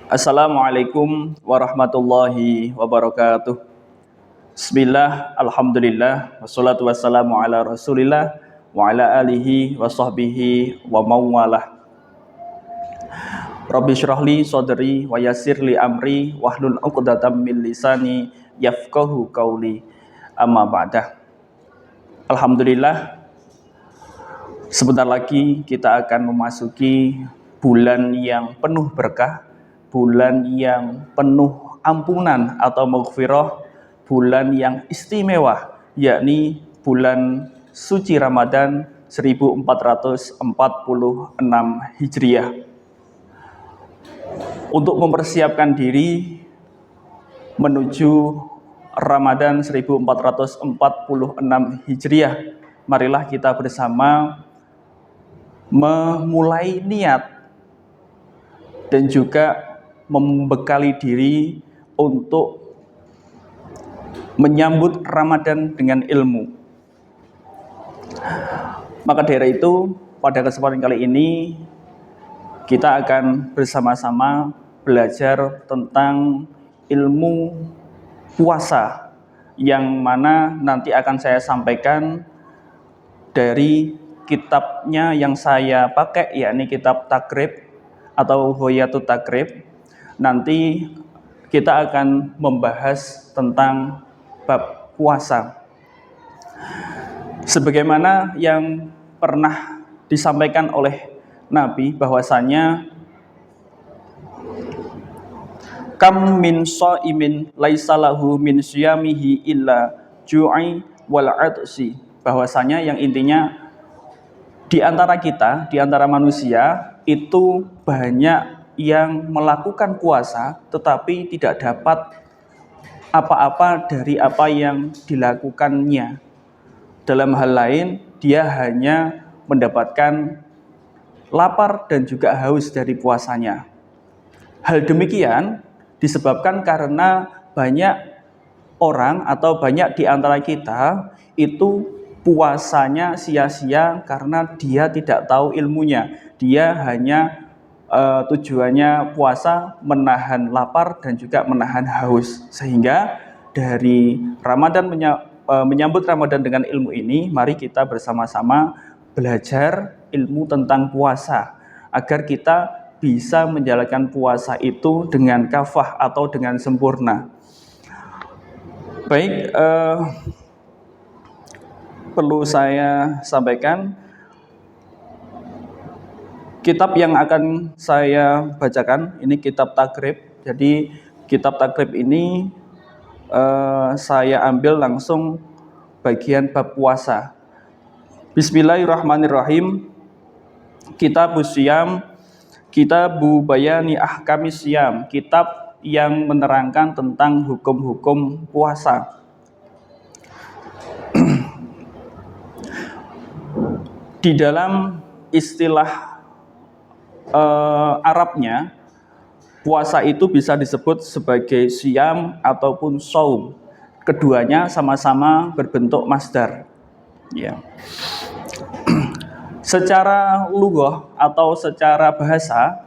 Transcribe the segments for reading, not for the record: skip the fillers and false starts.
Assalamualaikum warahmatullahi wabarakatuh. Bismillah, alhamdulillah, wassalatu wassalamu ala rasulillah wa ala alihi wa sahbihi wa mawalah. Rabbi syrahli sodri wa yassirli amri wahlul uqdatam min lisani yafqahu qawli, amma ba'dah. Alhamdulillah, sebentar lagi kita akan memasuki bulan yang penuh berkah, bulan yang penuh ampunan atau maghfirah, bulan yang istimewa, yakni bulan suci Ramadan 1446 Hijriah. Untuk mempersiapkan diri menuju Ramadan 1446 Hijriah, marilah kita bersama memulai niat dan juga membekali diri untuk menyambut Ramadan dengan ilmu. Maka dari itu, pada kesempatan kali ini kita akan bersama-sama belajar tentang ilmu puasa, yang mana nanti akan saya sampaikan dari kitabnya yang saya pakai, yakni kitab Takrib atau Hoyatut Takrib. Nanti kita akan membahas tentang bab puasa. Sebagaimana yang pernah disampaikan oleh Nabi bahwasanya kam min shaimin laisa lahu min siyamihi illa ju'i wal 'atsi, bahwasanya yang intinya di antara kita, di antara manusia itu banyak yang melakukan puasa tetapi tidak dapat apa-apa dari apa yang dilakukannya. Dalam hal lain, dia hanya mendapatkan lapar dan juga haus dari puasanya. Hal demikian disebabkan karena banyak orang atau banyak di antara kita itu puasanya sia-sia karena dia tidak tahu ilmunya. Dia hanya tujuannya puasa menahan lapar dan juga menahan haus. Sehingga dari menyambut Ramadan dengan ilmu ini, mari kita bersama-sama belajar ilmu tentang puasa agar kita bisa menjalankan puasa itu dengan kafah atau dengan sempurna. Baik, perlu saya sampaikan, kitab yang akan saya bacakan ini kitab Takrib. Jadi kitab Takrib ini saya ambil langsung bagian bab puasa. Bismillahirrahmanirrahim. Kitabus Syiyam, Kitabu Bayani Ahkamis Syiyam, kitab yang menerangkan tentang hukum-hukum puasa. Di dalam istilah Arabnya, puasa itu bisa disebut sebagai syiyam ataupun shaum. Keduanya sama-sama berbentuk masdar. Ya. Secara lughah atau secara bahasa,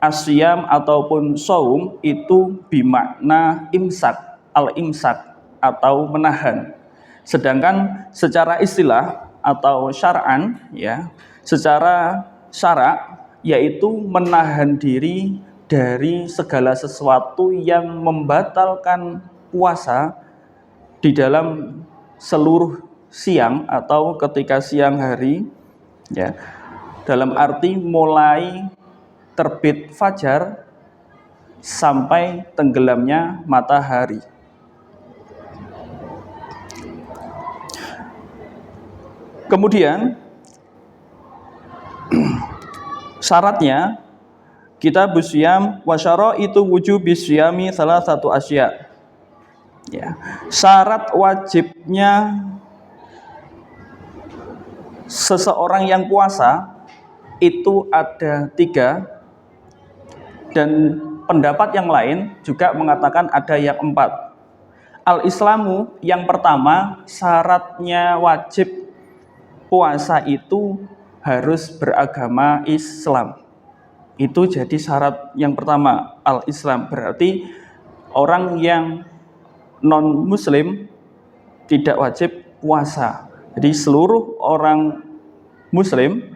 asyam ataupun shaum itu bimakna imsak, al-imsak atau menahan. Sedangkan secara istilah atau syar'an, ya, secara syarak yaitu menahan diri dari segala sesuatu yang membatalkan puasa di dalam seluruh siang atau ketika siang hari, ya, dalam arti mulai terbit fajar sampai tenggelamnya matahari. Kemudian syaratnya, Kitabus Syiyam wa syaraitu wujubis syiyami salah satu asya. Ya, syarat wajibnya seseorang yang puasa itu ada 3, dan pendapat yang lain juga mengatakan ada yang 4. Al-Islamu, yang pertama, syaratnya wajib puasa itu harus beragama Islam. Itu jadi syarat yang pertama, al-Islam. Berarti orang yang non-muslim tidak wajib puasa. Jadi seluruh orang muslim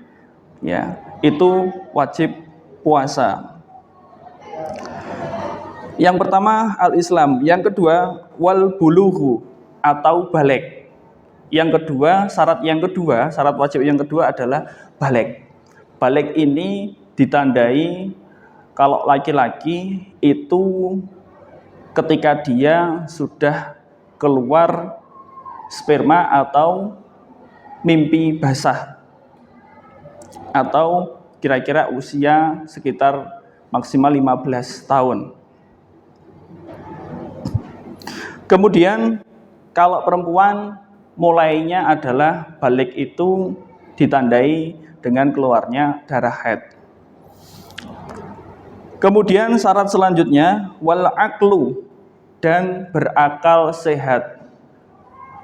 ya itu wajib puasa. Yang pertama al-Islam, yang kedua wal bulughu atau balik. Yang kedua, syarat wajib yang kedua adalah balik. Balik ini ditandai kalau laki-laki itu ketika dia sudah keluar sperma atau mimpi basah, atau kira-kira usia sekitar maksimal 15 tahun. Kemudian kalau perempuan mulainya adalah balik itu ditandai dengan keluarnya darah haid. Kemudian syarat selanjutnya wal aqlu, dan berakal sehat.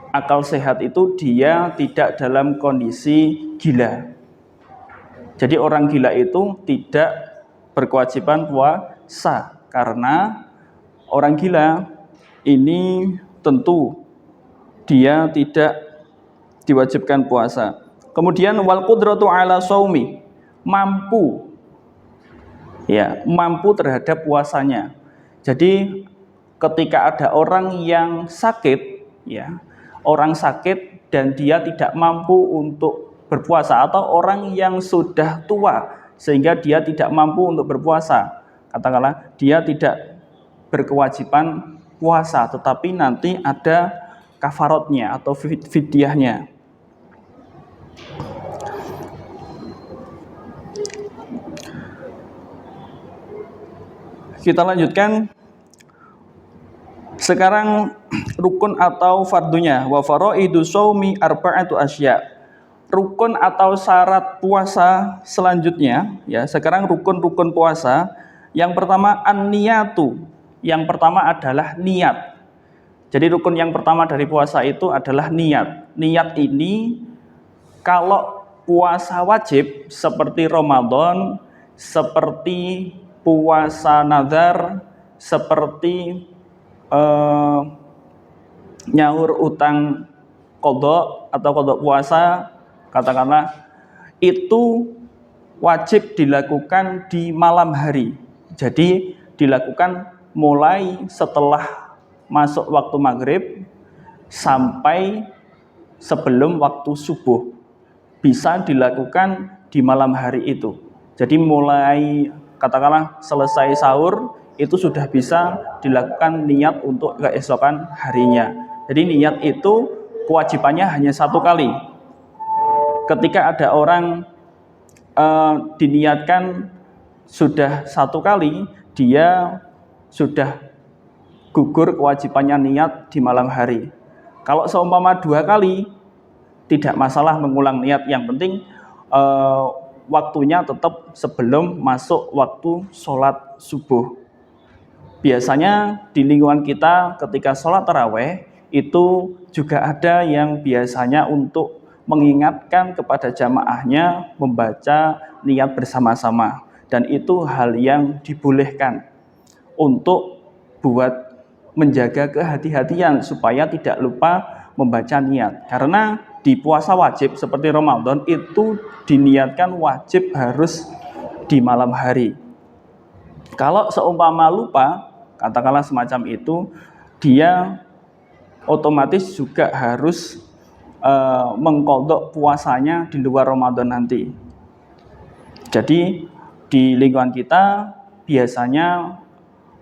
Akal sehat itu dia tidak dalam kondisi gila. Jadi orang gila itu tidak berkewajiban puasa, karena orang gila ini tentu dia tidak diwajibkan puasa. Kemudian wal qudratu ala shaumi, mampu terhadap puasanya. Jadi ketika ada orang yang sakit orang sakit dan dia tidak mampu untuk berpuasa, atau orang yang sudah tua sehingga dia tidak mampu untuk berpuasa, katakanlah dia tidak berkewajiban puasa, tetapi nanti ada kafarotnya atau fidyahnya. Kita lanjutkan sekarang rukun atau fardunya. Wa faraidu shaumi arba'atu asya. Rukun atau syarat puasa selanjutnya sekarang rukun puasa. Yang pertama an-niyatu. Yang pertama adalah niat. Jadi rukun yang pertama dari puasa itu adalah niat. Niat ini kalau puasa wajib seperti Ramadan, seperti puasa nazar, seperti nyaur utang qadha atau qadha puasa, katakanlah itu wajib dilakukan di malam hari. Jadi dilakukan mulai setelah masuk waktu maghrib sampai sebelum waktu subuh. Bisa dilakukan di malam hari itu. Jadi mulai katakanlah selesai sahur itu sudah bisa dilakukan niat untuk keesokan harinya. Jadi niat itu kewajibannya hanya satu kali. Ketika ada orang diniatkan sudah satu kali, dia sudah gugur kewajibannya niat di malam hari. Kalau seumpama dua kali, tidak masalah mengulang niat. Yang penting waktunya tetap sebelum masuk waktu sholat subuh. Biasanya di lingkungan kita ketika sholat taraweh itu juga ada yang biasanya untuk mengingatkan kepada jamaahnya membaca niat bersama-sama. Dan itu hal yang dibolehkan untuk buat menjaga kehati-hatian supaya tidak lupa membaca niat. Karena di puasa wajib seperti Ramadan itu diniatkan wajib harus di malam hari. Kalau seumpama lupa, katakanlah semacam itu, dia otomatis juga harus mengqadha puasanya di luar Ramadan nanti. Jadi di lingkungan kita biasanya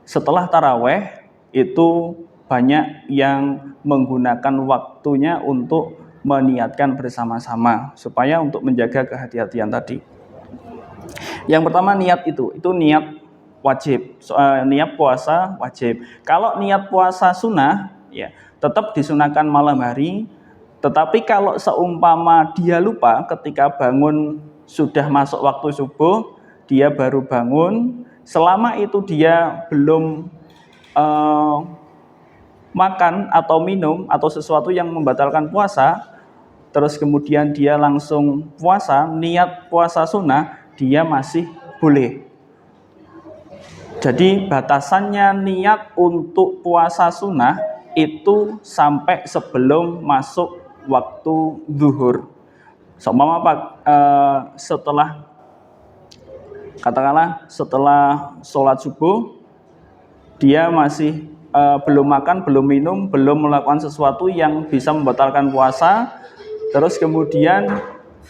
setelah taraweh itu banyak yang menggunakan waktunya untuk meniatkan bersama-sama supaya untuk menjaga kehati-hatian tadi. Yang pertama niat itu niat wajib, niat puasa wajib. Kalau niat puasa sunnah tetap disunahkan malam hari. Tetapi kalau seumpama dia lupa ketika bangun sudah masuk waktu subuh, dia baru bangun, selama itu dia belum makan atau minum atau sesuatu yang membatalkan puasa, terus kemudian dia langsung puasa, niat puasa sunnah, dia masih boleh. Jadi batasannya niat untuk puasa sunnah itu sampai sebelum masuk waktu zuhur. Seumpama setelah katakanlah setelah sholat subuh dia masih belum makan, belum minum, belum melakukan sesuatu yang bisa membatalkan puasa. Terus kemudian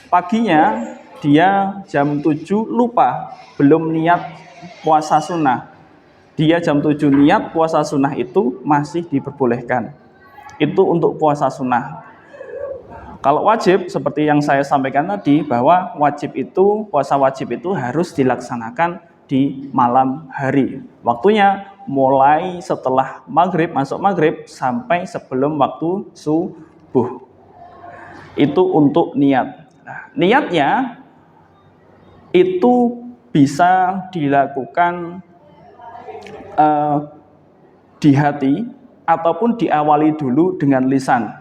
paginya dia jam 7 lupa, belum niat puasa sunnah. Dia jam 7 niat puasa sunnah itu masih diperbolehkan. Itu untuk puasa sunnah. Kalau wajib seperti yang saya sampaikan tadi, bahwa puasa wajib itu harus dilaksanakan di malam hari. Waktunya mulai setelah maghrib, masuk maghrib sampai sebelum waktu subuh. Itu untuk niat. Nah, niatnya itu bisa dilakukan di hati ataupun diawali dulu dengan lisan.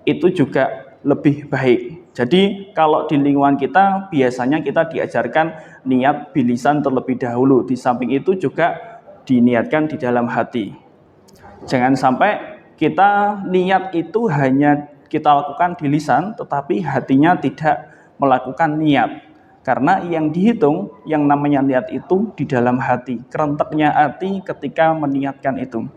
Itu juga lebih baik. Jadi kalau di lingkungan kita biasanya kita diajarkan niat bilisan terlebih dahulu. Di samping itu juga diniatkan di dalam hati. Jangan sampai kita niat itu hanya kita lakukan di lisan, tetapi hatinya tidak melakukan niat. Karena yang dihitung, yang namanya niat itu di dalam hati. Kerenteknya hati ketika meniatkan itu.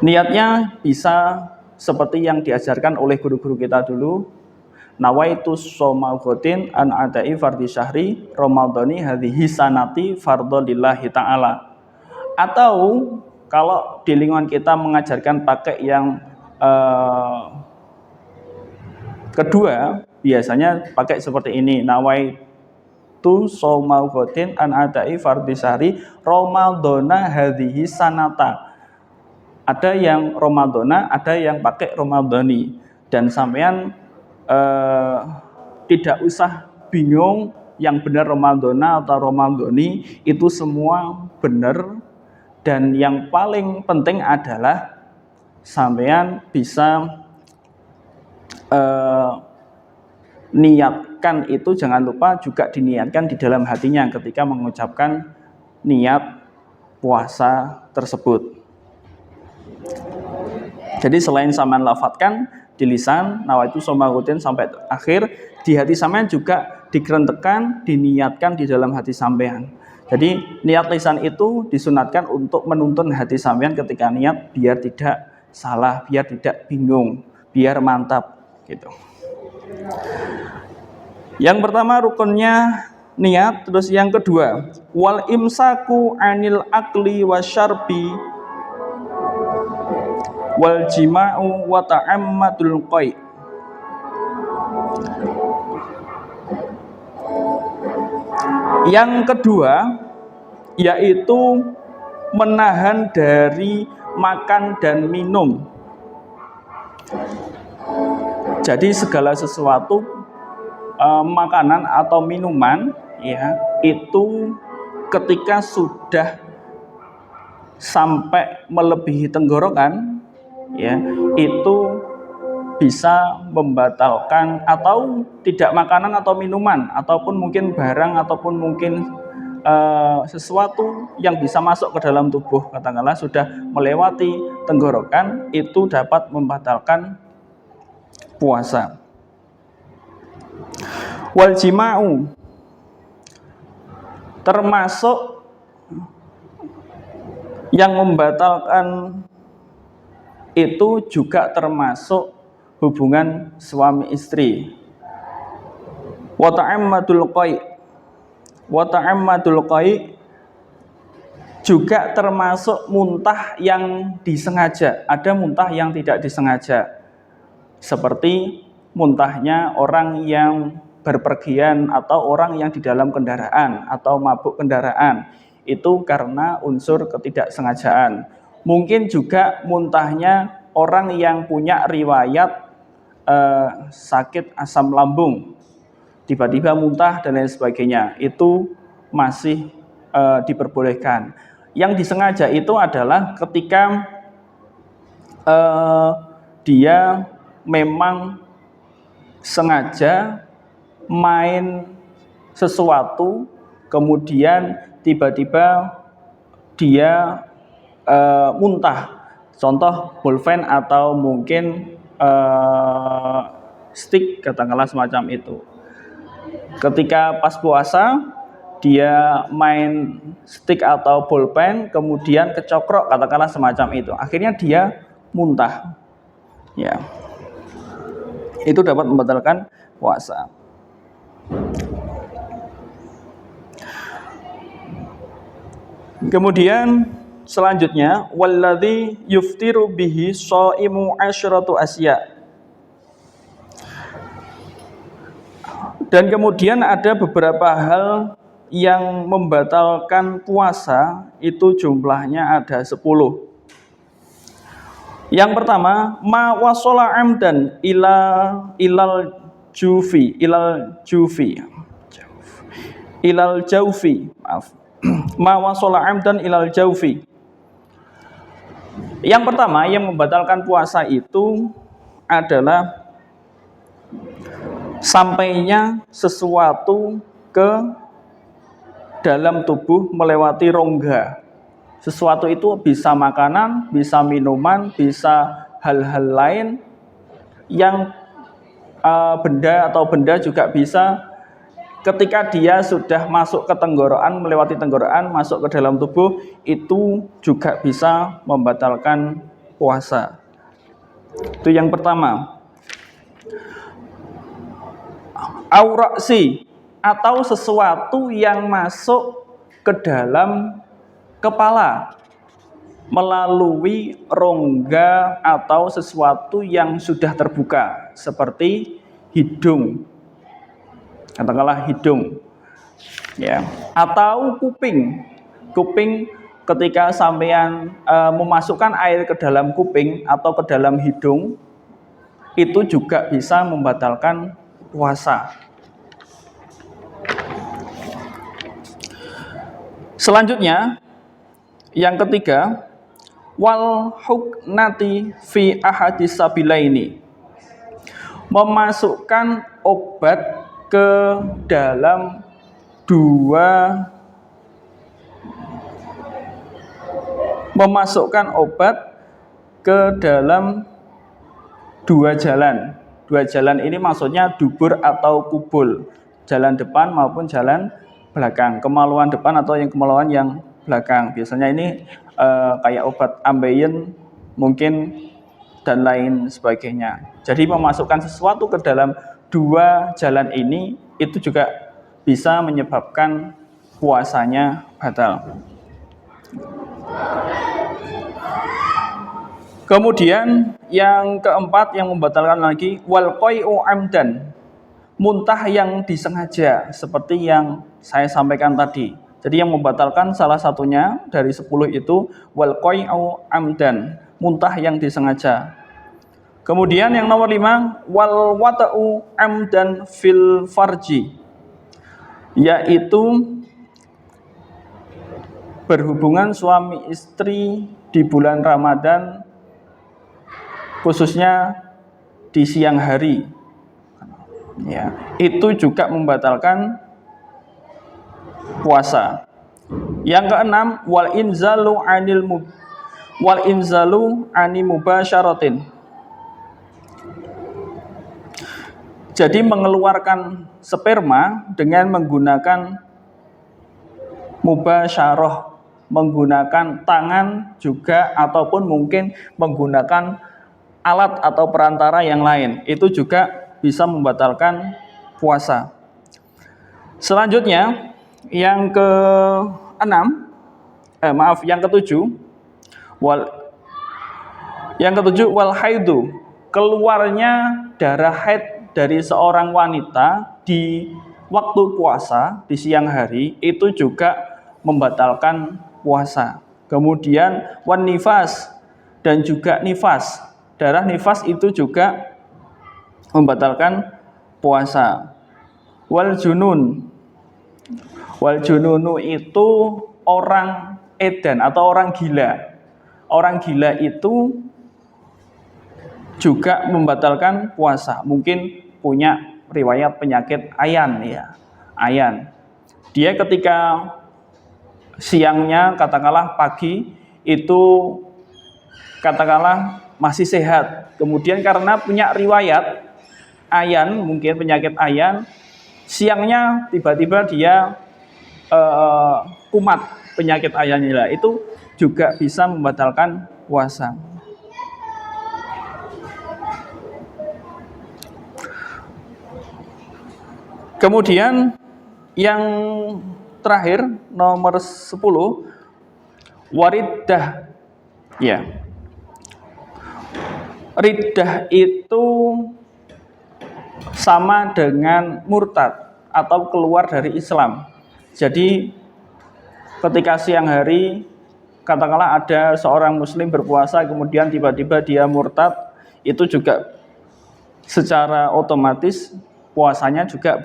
Niatnya bisa seperti yang diajarkan oleh guru-guru kita dulu. Nawaitu shoma ghadin an adai fardhi syahri ramadhani hadhihi sanati fardholillahi ta'ala. Atau kalau di lingkungan kita mengajarkan pakai yang kedua, biasanya pakai seperti ini. Nawaitu shoma ghadin an adai fardhi syahri ramadhana hadhihi sanata. Ada yang Ramadhana, ada yang pakai Ramadhani. Dan sampean tidak usah bingung yang benar Ramadhana atau Ramadhani, itu semua benar. Dan yang paling penting adalah sampean bisa niatkan itu, jangan lupa juga diniatkan di dalam hatinya ketika mengucapkan niat puasa tersebut. Jadi selain sampean lafadzkan di lisan nawaitu shoma ghadin sampai akhir, di hati sampean juga dikerentekan, diniatkan di dalam hati sampean. Jadi niat lisan itu disunatkan untuk menuntun hati sampean ketika niat, biar tidak salah, biar tidak bingung, biar mantap gitu. Yang pertama rukunnya niat, terus yang kedua wal imsaku anil akli wasyarbi wal jima'u wa ta'ammadul qai. Yang kedua yaitu menahan dari makan dan minum. Jadi segala sesuatu makanan atau minuman ya, itu ketika sudah sampai melebihi tenggorokan ya, itu bisa membatalkan, atau tidak makanan atau minuman ataupun mungkin barang ataupun mungkin sesuatu yang bisa masuk ke dalam tubuh, katakanlah sudah melewati tenggorokan, itu dapat membatalkan puasa. Wal jima'u, termasuk yang membatalkan itu juga termasuk hubungan suami istri. Wa ta'ammadul qai, wa ta'ammadul qai juga termasuk muntah yang disengaja. Ada muntah yang tidak disengaja, seperti muntahnya orang yang berpergian atau orang yang di dalam kendaraan atau mabuk kendaraan, itu karena unsur ketidaksengajaan. Mungkin juga muntahnya orang yang punya riwayat sakit asam lambung, tiba-tiba muntah dan lain sebagainya, itu masih diperbolehkan. Yang disengaja itu adalah ketika dia memang sengaja main sesuatu, kemudian tiba-tiba dia muntah. Contoh pulpen atau mungkin stick katakanlah semacam itu. Ketika pas puasa dia main stick atau pulpen kemudian kecokrok katakanlah semacam itu. Akhirnya dia muntah. Ya. Itu dapat membatalkan puasa. Kemudian selanjutnya walladzi yuftiru bihi shaimu asyratu asya. Dan kemudian ada beberapa hal yang membatalkan puasa, itu jumlahnya ada 10. Yang pertama, ma wasala amdan ilal jaufi, maaf. Ma wasala amdan ilal jaufi. Yang pertama yang membatalkan puasa itu adalah sampainya sesuatu ke dalam tubuh melewati rongga. Sesuatu itu bisa makanan, bisa minuman, bisa hal-hal lain yang benda atau benda juga bisa. Ketika dia sudah masuk ke tenggorokan, melewati tenggorokan, masuk ke dalam tubuh, itu juga bisa membatalkan puasa. Itu yang pertama. Aurasi, atau sesuatu yang masuk ke dalam kepala melalui rongga atau sesuatu yang sudah terbuka seperti hidung. Katakanlah hidung, ya, atau kuping. Kuping ketika sampean memasukkan air ke dalam kuping atau ke dalam hidung, itu juga bisa membatalkan puasa. Selanjutnya, yang ketiga, wal huknati fi ahadis sabilaini. Memasukkan obat ke dalam dua jalan. Dua jalan ini maksudnya dubur atau kubul, jalan depan maupun jalan belakang, kemaluan depan atau yang kemaluan yang belakang. Biasanya ini kayak obat ambeien mungkin dan lain sebagainya. Jadi memasukkan sesuatu ke dalam dua jalan ini itu juga bisa menyebabkan puasanya batal. Kemudian yang keempat yang membatalkan lagi wal qai'u amdan, muntah yang disengaja seperti yang saya sampaikan tadi. Jadi yang membatalkan salah satunya dari 10 itu wal qai'u amdan, muntah yang disengaja. Kemudian yang nomor 5 wal wata'u amdan fil farji, yaitu berhubungan suami istri di bulan Ramadan khususnya di siang hari. Ya, itu juga membatalkan puasa. Yang keenam wal inzalu ani mubasyaratin. Jadi mengeluarkan sperma dengan menggunakan mubasyarah, menggunakan tangan juga ataupun mungkin menggunakan alat atau perantara yang lain, itu juga bisa membatalkan puasa. Selanjutnya yang ketujuh wal haidu, keluarnya darah haid dari seorang wanita di waktu puasa di siang hari itu juga membatalkan puasa. Kemudian wan nifas, dan juga nifas, darah nifas itu juga membatalkan puasa. Wal jununu itu orang edan atau orang gila. Orang gila itu juga membatalkan puasa. Mungkin punya riwayat penyakit ayan ya. Ayan. Dia ketika siangnya katakanlah pagi itu katakanlah masih sehat, kemudian karena punya riwayat ayan, mungkin penyakit ayan, siangnya tiba-tiba dia kumat penyakit ayannya, itu juga bisa membatalkan puasa. Kemudian yang terakhir nomor 10, wariddah. Ya. Riddah itu sama dengan murtad atau keluar dari Islam. Jadi ketika siang hari katakanlah ada seorang muslim berpuasa kemudian tiba-tiba dia murtad, itu juga secara otomatis puasanya juga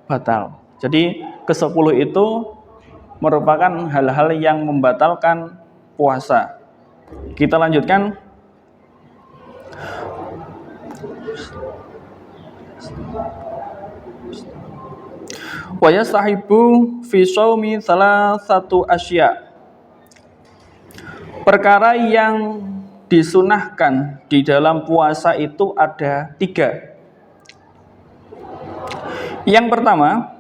batal. Jadi ke-10 itu merupakan hal-hal yang membatalkan puasa. Kita lanjutkan. Wa yastahibu fi shaumi salasatu asya. Perkara yang disunahkan di dalam puasa itu ada 3. Yang pertama,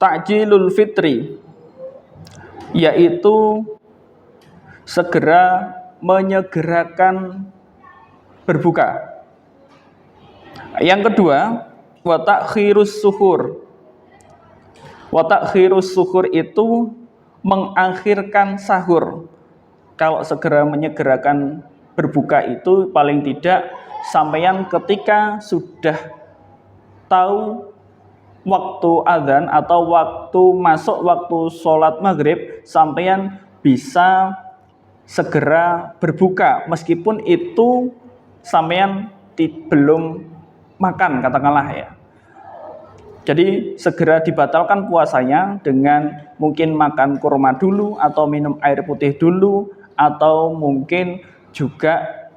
ta'jilul fitri, yaitu segera menyegerakan berbuka. Yang kedua, wa ta'khirus suhur. Wa ta'khirus suhur itu mengakhirkan sahur. Kalau segera menyegerakan berbuka itu paling tidak sampeyan ketika sudah tahu waktu azan atau waktu masuk waktu sholat maghrib, sampeyan bisa segera berbuka meskipun itu sampeyan belum makan katakanlah ya. Jadi segera dibatalkan puasanya dengan mungkin makan kurma dulu atau minum air putih dulu atau mungkin juga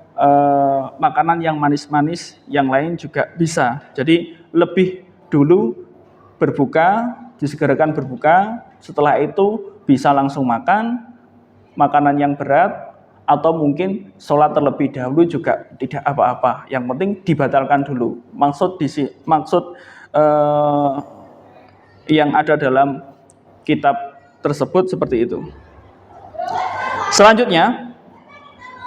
makanan yang manis-manis yang lain juga bisa. Jadi lebih dulu berbuka, disegerakan berbuka, setelah itu bisa langsung makan makanan yang berat atau mungkin sholat terlebih dahulu juga tidak apa-apa. Yang penting dibatalkan dulu. Maksud yang ada dalam kitab tersebut seperti itu. Selanjutnya,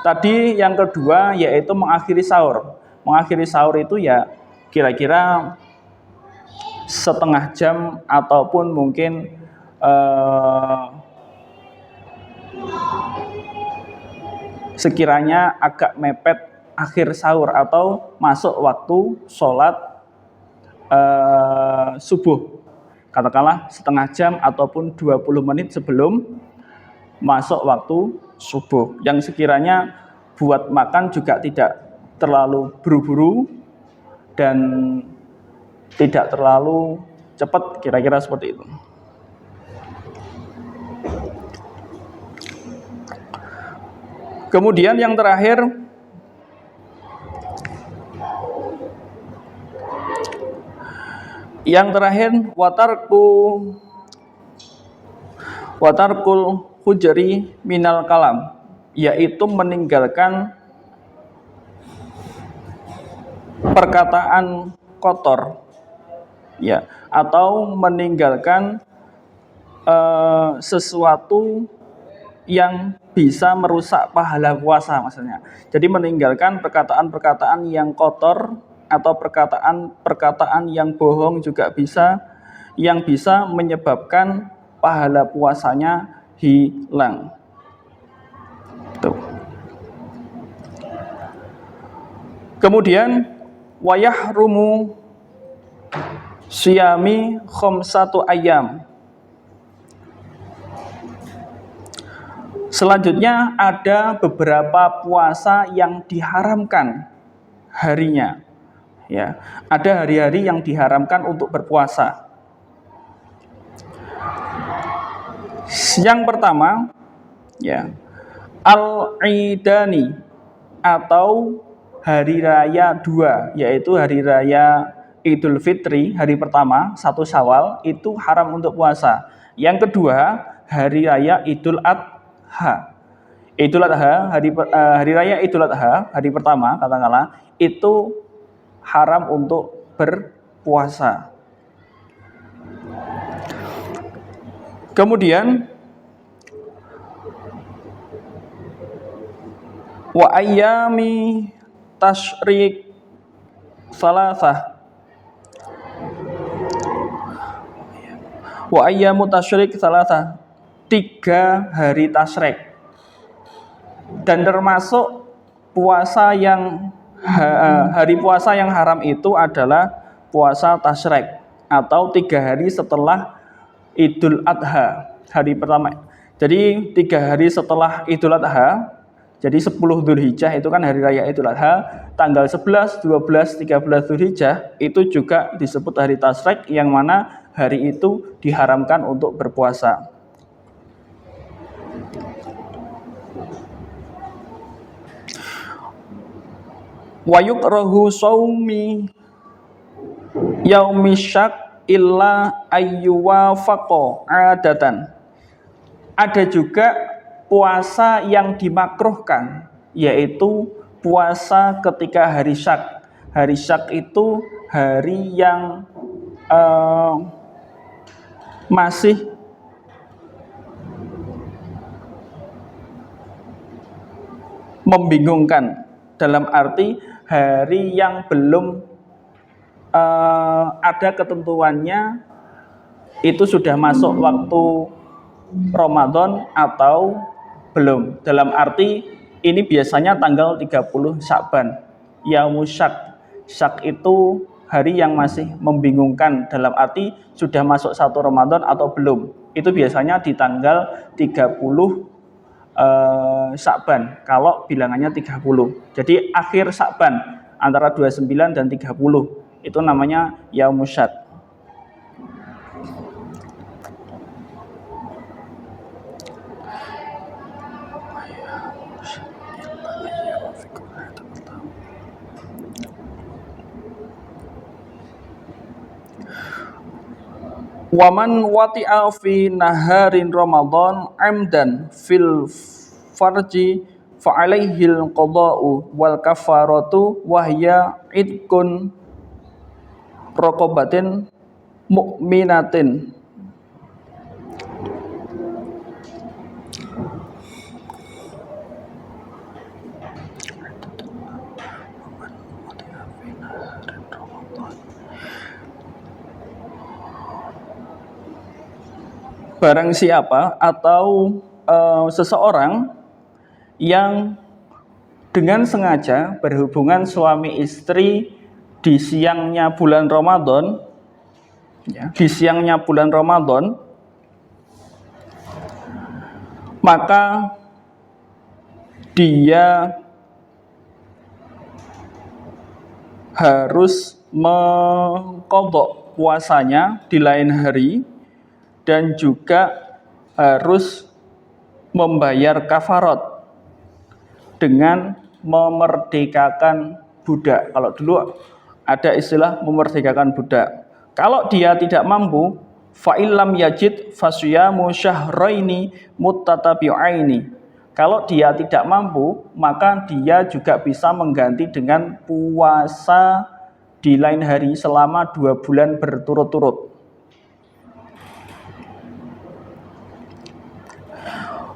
tadi yang kedua yaitu mengakhiri sahur. Mengakhiri sahur itu ya kira-kira setengah jam ataupun mungkin sekiranya agak mepet akhir sahur atau masuk waktu sholat subuh. Katakanlah setengah jam ataupun 20 menit sebelum masuk waktu subuh. Yang sekiranya buat makan juga tidak terlalu buru-buru dan tidak terlalu cepat, kira-kira seperti itu. Kemudian yang terakhir, watarkul hujri minal kalam, yaitu meninggalkan perkataan kotor, ya, atau meninggalkan sesuatu yang bisa merusak pahala puasa maksudnya. Jadi meninggalkan perkataan-perkataan yang kotor atau perkataan-perkataan yang bohong juga bisa, yang bisa menyebabkan pahala puasanya hilang. Tuh. Kemudian wayahrumu siyami khamsatu ayyam. Selanjutnya ada beberapa puasa yang diharamkan harinya. Ya, ada hari-hari yang diharamkan untuk berpuasa. Yang pertama, ya, Al-Idani atau hari raya 2, yaitu hari raya Idul Fitri, hari pertama 1 Syawal itu haram untuk puasa. Yang kedua, hari raya Idul Adha. Idul Adha, hari raya Idul Adha, hari pertama katakanlah, itu haram untuk berpuasa. Kemudian wa ayyami tasyrik salasah. Wa ayyamu tasyrik salasah. 3 hari tasyrik. Dan termasuk puasa yang hari puasa yang haram itu adalah puasa tasyrik atau 3 hari setelah Idul Adha, hari pertama. Jadi 3 hari setelah Idul Adha, jadi 10 Dzulhijjah itu kan hari raya Idul Adha, tanggal 11, 12, 13 Dzulhijjah itu juga disebut hari tasyrik, yang mana hari itu diharamkan untuk berpuasa. Wa yukrahu shaumi yaumi syak illa ayyuwafaqa adatan. Ada juga puasa yang dimakruhkan, yaitu puasa ketika hari syak. Hari syak itu hari yang masih membingungkan, dalam arti hari yang belum ada ketentuannya itu sudah masuk waktu Ramadan atau belum. Dalam arti ini biasanya tanggal 30 Sya'ban. Yaumus syak. Syak itu hari yang masih membingungkan, dalam arti sudah masuk 1 Ramadan atau belum. Itu biasanya di tanggal 30 Sya'ban, kalau bilangannya 30. Jadi akhir Sya'ban antara 29 dan 30 itu namanya Yaumus syak. Waman wati'a fi naharin Ramadan amdan fil farji fa'alaihil qada'u wal kafaratu wahya idkun raqabatin mu'minatin. Barang siapa atau seseorang yang dengan sengaja berhubungan suami istri di siangnya bulan Ramadan, ya, di siangnya bulan Ramadan, maka dia harus mengqadha puasanya di lain hari, dan juga harus membayar kafarat dengan memerdekakan budak. Kalau dulu ada istilah memerdekakan budak. Kalau dia tidak mampu, fa illam yajid fasyamu syahraini muttatabi'aini. Kalau dia tidak mampu, maka dia juga bisa mengganti dengan puasa di lain hari selama 2 bulan berturut-turut.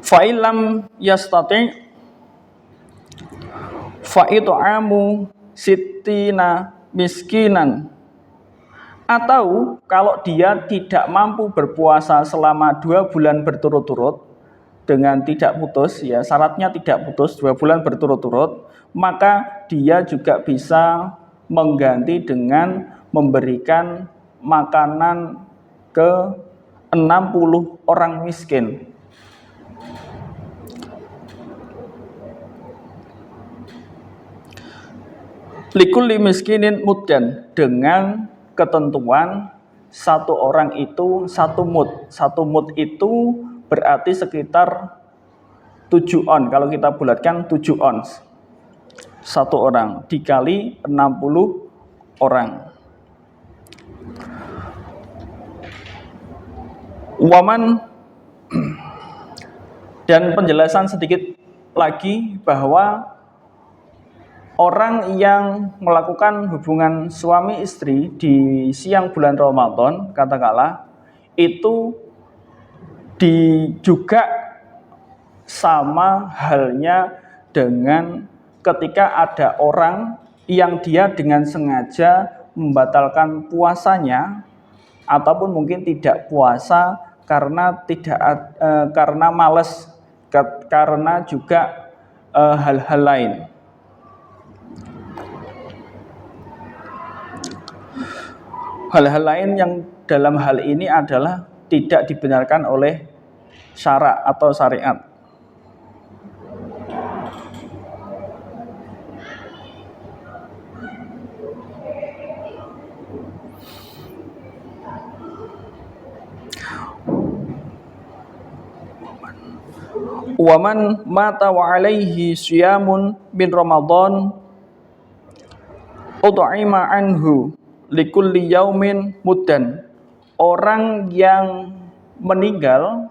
Fa'ilam yastati' fa'it'amu sittina miskinan. Atau kalau dia tidak mampu berpuasa selama 2 bulan berturut-turut dengan tidak putus, ya syaratnya tidak putus 2 bulan berturut-turut, maka dia juga bisa mengganti dengan memberikan makanan ke 60 orang miskin. Likulli miskinin muddan, dengan ketentuan 1 orang itu 1 mud. 1 mud itu berarti sekitar 7 on. Kalau kita bulatkan 7 ons. 1 orang dikali 60 orang. Waman Dan penjelasan sedikit lagi bahwa orang yang melakukan hubungan suami istri di siang bulan Ramadan, katakanlah, itu juga sama halnya dengan ketika ada orang yang dia dengan sengaja membatalkan puasanya ataupun mungkin tidak puasa karena karena malas, karena juga hal-hal lain. Hal-hal lain yang dalam hal ini adalah tidak dibenarkan oleh syara atau syariat. Waman mata wa alaihi siyamun min Ramadan ut'ima anhu likulli yaumin muddan. Orang yang meninggal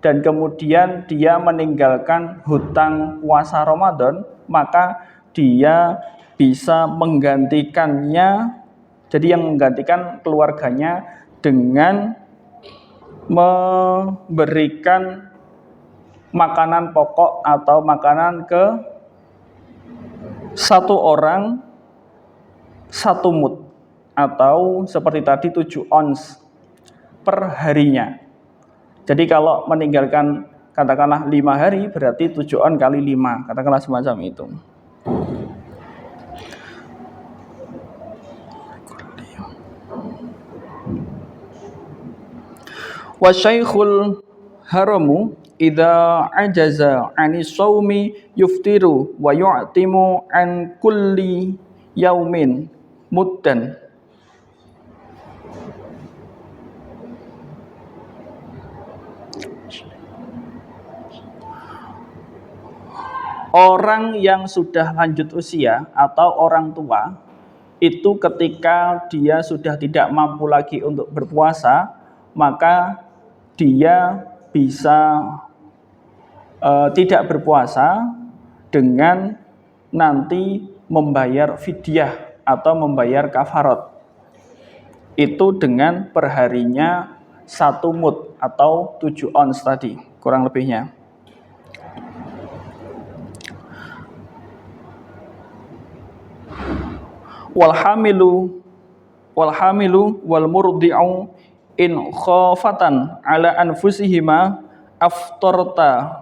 dan kemudian dia meninggalkan hutang puasa Ramadan, maka dia bisa menggantikannya, jadi yang menggantikan keluarganya dengan memberikan makanan pokok atau makanan ke satu orang 1 mud, atau seperti tadi 7 ons per harinya. Jadi kalau meninggalkan katakanlah 5 hari berarti 7 on kali 5, katakanlah semacam itu. Wa syaikhul haramu idza ajaza 'anis shaumi yuftiru wa yu'timu an kulli yaumin muddan. Orang yang sudah lanjut usia atau orang tua itu ketika dia sudah tidak mampu lagi untuk berpuasa, maka dia bisa tidak berpuasa dengan nanti membayar fidyah atau membayar kafarat. Itu dengan perharinya 1 mud atau 7 ons tadi, kurang lebihnya. Walhamilu wal murdi'u in khafatan ala anfusihima aftarta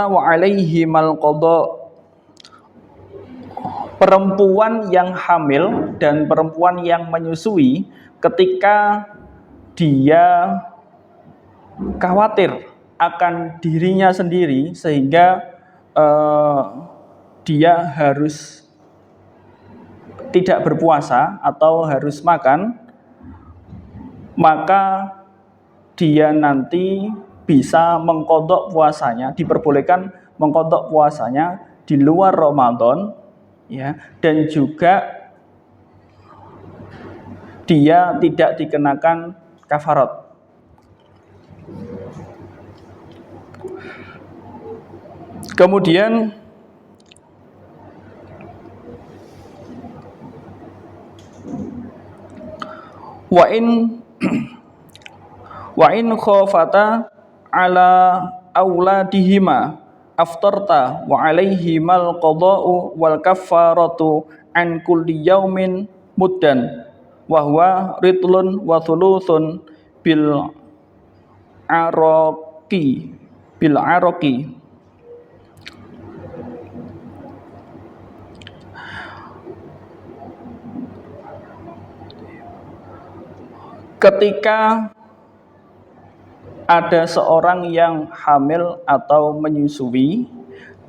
wa alaihimal qada. Perempuan yang hamil dan perempuan yang menyusui ketika dia khawatir akan dirinya sendiri sehingga dia harus tidak berpuasa atau harus makan, maka dia nanti bisa mengqadha puasanya, diperbolehkan mengqadha puasanya di luar Ramadan, ya, dan juga dia tidak dikenakan kafarat. Kemudian wa in khafata ala auladihima aftarta wa alaihimal qada'u wal kaffaratu an kulli yaumin muddan wa huwa ritlun wa thuluthun bil araqi. Ketika ada seorang yang hamil atau menyusui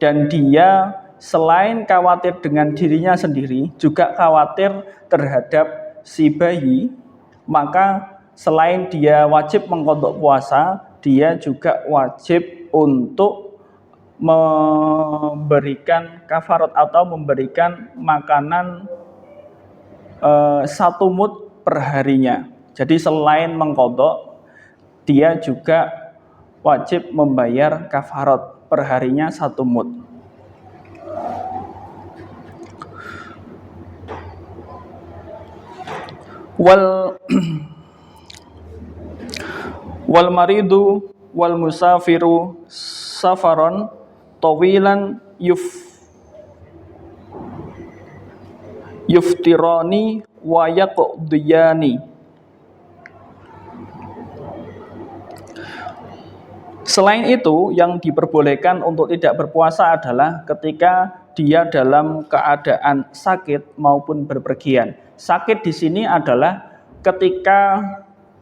dan dia selain khawatir dengan dirinya sendiri juga khawatir terhadap si bayi, maka selain dia wajib mengqadha puasa, dia juga wajib untuk memberikan kafarat atau memberikan makanan 1 mud per harinya. Jadi selain mengqadha, dia juga wajib membayar kafarat, perharinya 1 mud. Wal maridu wal musafiru safaron tawilan yuftirani wa yaqdiyani. Selain itu, yang diperbolehkan untuk tidak berpuasa adalah ketika dia dalam keadaan sakit maupun berpergian. Sakit di sini adalah ketika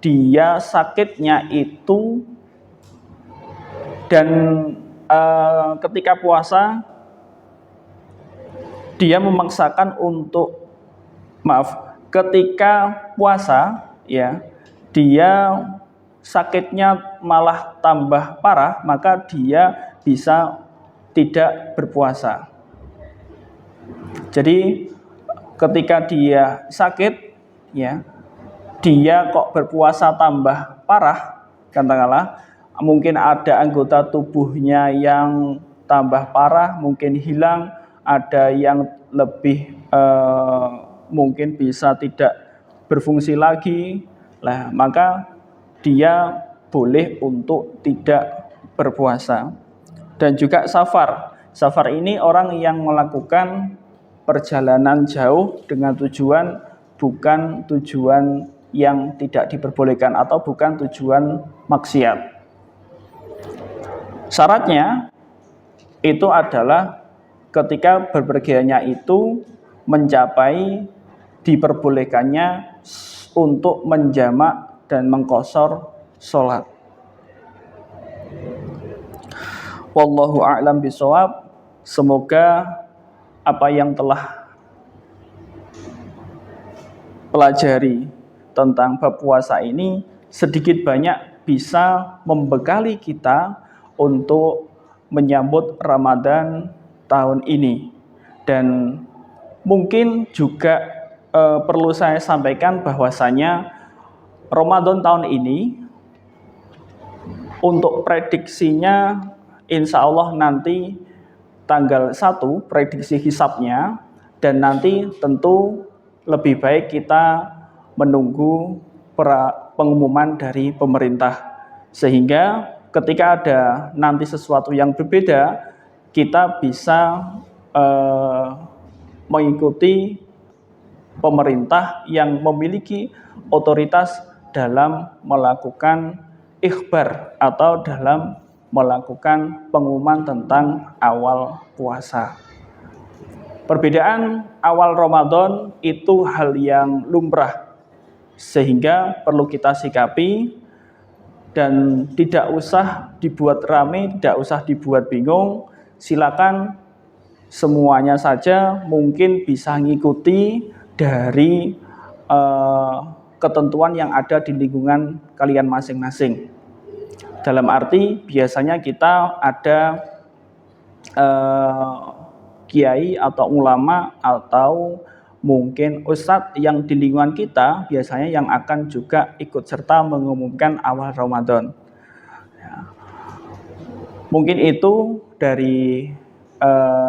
dia sakitnya itu dan ketika puasa dia memaksakan untuk ketika puasa ya dia sakitnya malah tambah parah, maka dia bisa tidak berpuasa. Jadi ketika dia sakit ya dia kok berpuasa tambah parah, katakanlah mungkin ada anggota tubuhnya yang tambah parah, mungkin hilang, ada yang lebih mungkin bisa tidak berfungsi lagi, maka dia boleh untuk tidak berpuasa. Dan juga safar. Safar ini orang yang melakukan perjalanan jauh dengan tujuan bukan tujuan yang tidak diperbolehkan atau bukan tujuan maksiat. Syaratnya itu adalah ketika berpergiannya itu mencapai diperbolehkannya untuk menjamak dan mengqashar sholat. Wallahu a'lam bishawab. Semoga apa yang telah pelajari tentang bab puasa ini sedikit banyak bisa membekali kita untuk menyambut Ramadan tahun ini. Dan mungkin juga perlu saya sampaikan bahwasanya Ramadan tahun ini untuk prediksinya insya Allah nanti tanggal 1 prediksi hisabnya, dan nanti tentu lebih baik kita menunggu pengumuman dari pemerintah, sehingga ketika ada nanti sesuatu yang berbeda kita bisa mengikuti pemerintah yang memiliki otoritas dalam melakukan ikhbar atau dalam melakukan pengumuman tentang awal puasa. Perbedaan awal Ramadan itu hal yang lumrah, sehingga perlu kita sikapi dan tidak usah dibuat ramai, tidak usah dibuat bingung. Silakan semuanya saja mungkin bisa ngikuti dari ketentuan yang ada di lingkungan kalian masing-masing. Dalam arti biasanya kita ada kiai atau ulama atau mungkin ustadz yang di lingkungan kita biasanya yang akan juga ikut serta mengumumkan awal Ramadan. Mungkin itu dari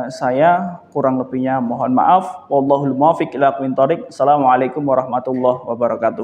saya, kurang lebihnya mohon maaf. Wallahul muwaffiq ila aqwamit thoriq. Assalamualaikum warahmatullahi wabarakatuh.